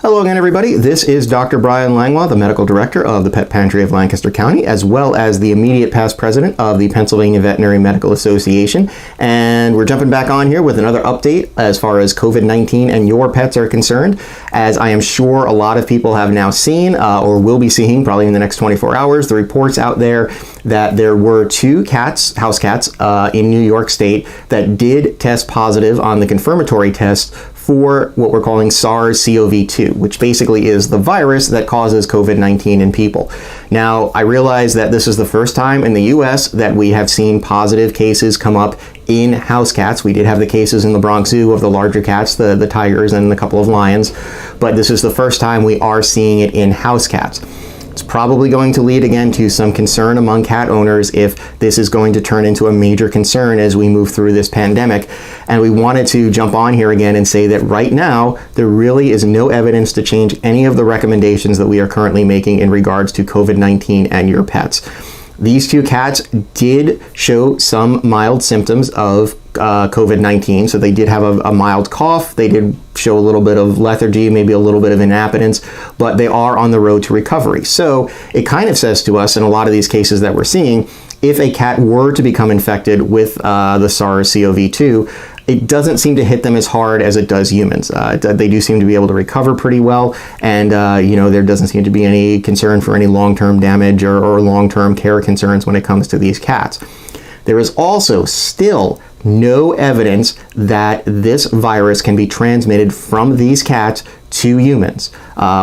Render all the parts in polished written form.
Hello again, everybody. This is Dr. Bryan Langlois, the medical director of the Pet Pantry of Lancaster County, as well as the immediate past president of the Pennsylvania Veterinary Medical Association. And we're jumping back on here with another update as far as COVID-19 and your pets are concerned. As I am sure a lot of people have now seen or will be seeing probably in the next 24 hours, the reports out there that there were two cats, house cats, in New York State that did test positive on the confirmatory test for what we're calling SARS-CoV-2, which basically is the virus that causes COVID-19 in people. Now, I realize that this is the first time in the US that we have seen positive cases come up in house cats. We did have the cases in the Bronx Zoo of the larger cats, the tigers and a couple of lions, but this is the first time we are seeing it in house cats. It's probably going to lead again to some concern among cat owners if this is going to turn into a major concern as we move through this pandemic. And we wanted to jump on here again and say that right now, there really is no evidence to change any of the recommendations that we are currently making in regards to COVID-19 and your pets. These two cats did show some mild symptoms of COVID-19, so they did have a mild cough, they did show a little bit of lethargy, maybe a little bit of inappetence, but they are on the road to recovery. So it kind of says to us in a lot of these cases that we're seeing, if a cat were to become infected with the SARS-CoV-2, it doesn't seem to hit them as hard as it does humans. They do seem to be able to recover pretty well, and there doesn't seem to be any concern for any long-term damage or long-term care concerns when it comes to these cats. There is also still no evidence that this virus can be transmitted from these cats to humans.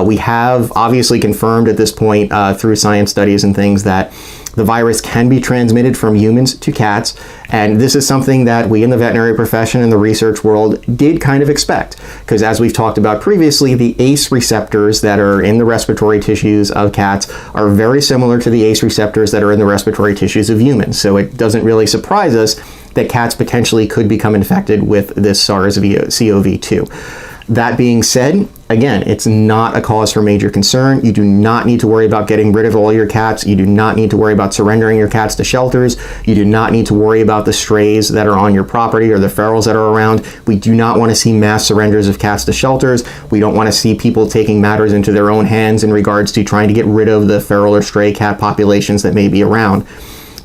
We have obviously confirmed at this point through science studies and things that the virus can be transmitted from humans to cats, and this is something that we in the veterinary profession and the research world did kind of expect, because as we've talked about previously, the ACE receptors that are in the respiratory tissues of cats are very similar to the ACE receptors that are in the respiratory tissues of humans, so it doesn't really surprise us that cats potentially could become infected with this SARS-CoV-2. That being said, again, it's not a cause for major concern. You do not need to worry about getting rid of all your cats. You do not need to worry about surrendering your cats to shelters. You do not need to worry about the strays that are on your property or the ferals that are around. We do not want to see mass surrenders of cats to shelters. We don't want to see people taking matters into their own hands in regards to trying to get rid of the feral or stray cat populations that may be around.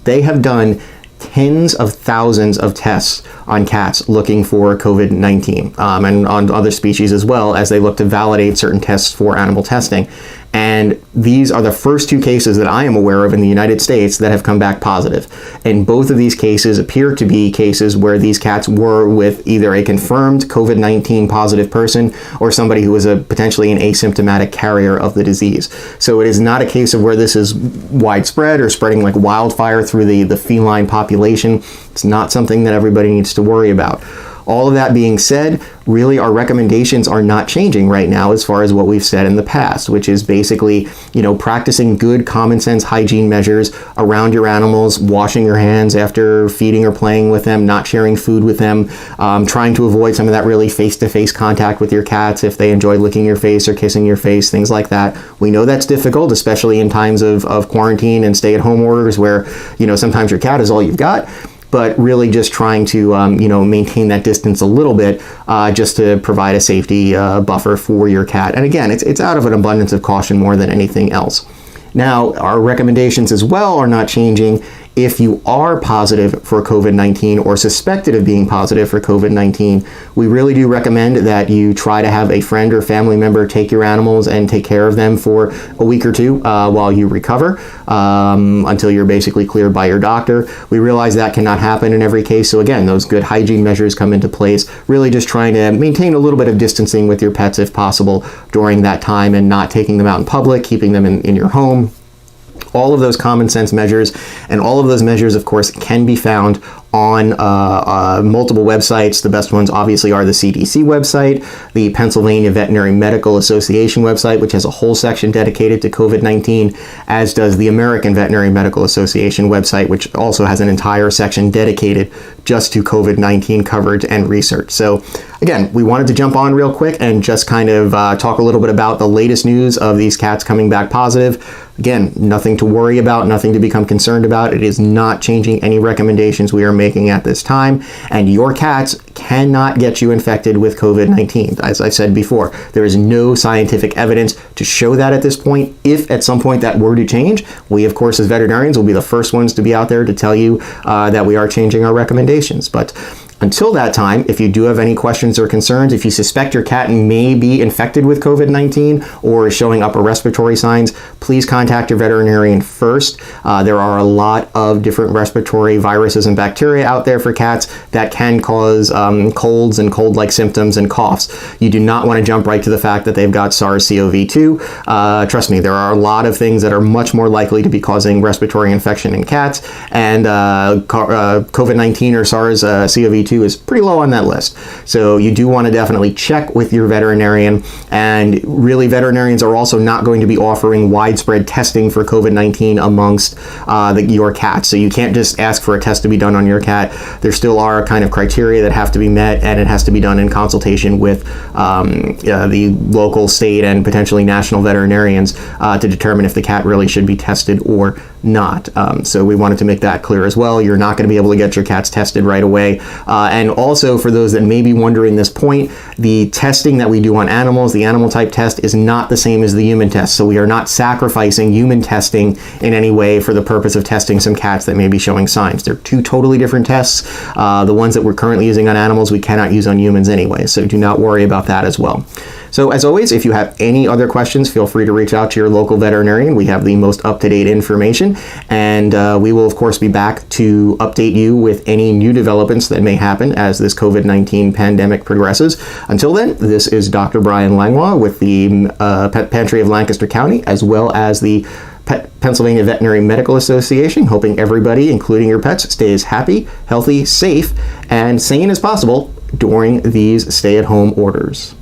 They have done tens of thousands of tests on cats looking for COVID-19 and on other species as well, as they look to validate certain tests for animal testing. And these are the first two cases that I am aware of in the United States that have come back positive. And both of these cases appear to be cases where these cats were with either a confirmed COVID-19 positive person or somebody who was potentially an asymptomatic carrier of the disease. So it is not a case of where this is widespread or spreading like wildfire through the feline population. It's not something that everybody needs to worry about. All of that being said, really our recommendations are not changing right now as far as what we've said in the past, which is basically, practicing good common sense hygiene measures around your animals, washing your hands after feeding or playing with them, not sharing food with them, trying to avoid some of that really face-to-face contact with your cats if they enjoy licking your face or kissing your face, things like that. We know that's difficult, especially in times of quarantine and stay-at-home orders where, sometimes your cat is all you've got. But really just trying to, maintain that distance a little bit just to provide a safety buffer for your cat. And again, it's out of an abundance of caution more than anything else. Now, our recommendations as well are not changing. If you are positive for COVID-19 or suspected of being positive for COVID-19, we really do recommend that you try to have a friend or family member take your animals and take care of them for a week or two while you recover until you're basically cleared by your doctor. We realize that cannot happen in every case, so again, those good hygiene measures come into place, really just trying to maintain a little bit of distancing with your pets if possible during that time and not taking them out in public, keeping them in your home. All of those common sense measures, and all of those measures, of course, can be found on multiple websites. The best ones obviously are the CDC website, the Pennsylvania Veterinary Medical Association website, which has a whole section dedicated to COVID-19, as does the American Veterinary Medical Association website, which also has an entire section dedicated just to COVID-19 coverage and research. So again, we wanted to jump on real quick and just kind of talk a little bit about the latest news of these cats coming back positive. Again, nothing to worry about, nothing to become concerned about. It is not changing any recommendations we are making making at this time, and your cats cannot get you infected with COVID-19. As I said before, there is no scientific evidence to show that at this point. If at some point that were to change, we, of course, as veterinarians, will be the first ones to be out there to tell you that we are changing our recommendations. But until that time, if you do have any questions or concerns, if you suspect your cat may be infected with COVID-19 or is showing upper respiratory signs, please contact your veterinarian first. There are a lot of different respiratory viruses and bacteria out there for cats that can cause colds and cold-like symptoms and coughs. You do not want to jump right to the fact that they've got SARS-CoV-2. Trust me, there are a lot of things that are much more likely to be causing respiratory infection in cats, and COVID-19 or SARS-CoV-2 is pretty low on that list. So you do want to definitely check with your veterinarian, and really veterinarians are also not going to be offering widespread testing for COVID-19 amongst your cats. So you can't just ask for a test to be done on your cat. There still are kind of criteria that have to be met, and it has to be done in consultation with the local, state, and potentially national veterinarians to determine if the cat really should be tested or not. So we wanted to make that clear as well. You're not going to be able to get your cats tested right away. And also, for those that may be wondering this point, the testing that we do on animals, the animal type test, is not the same as the human test. So we are not sacrificing human testing in any way for the purpose of testing some cats that may be showing signs. They're two totally different tests. The ones that we're currently using on animals, we cannot use on humans anyway. So do not worry about that as well. So as always, if you have any other questions, feel free to reach out to your local veterinarian. We have the most up-to-date information, and we will of course be back to update you with any new developments that may happen as this COVID-19 pandemic progresses. Until then, this is Dr. Bryan Langlois with the Pet Pantry of Lancaster County, as well as the Pennsylvania Veterinary Medical Association, hoping everybody, including your pets, stays happy, healthy, safe, and sane as possible during these stay-at-home orders.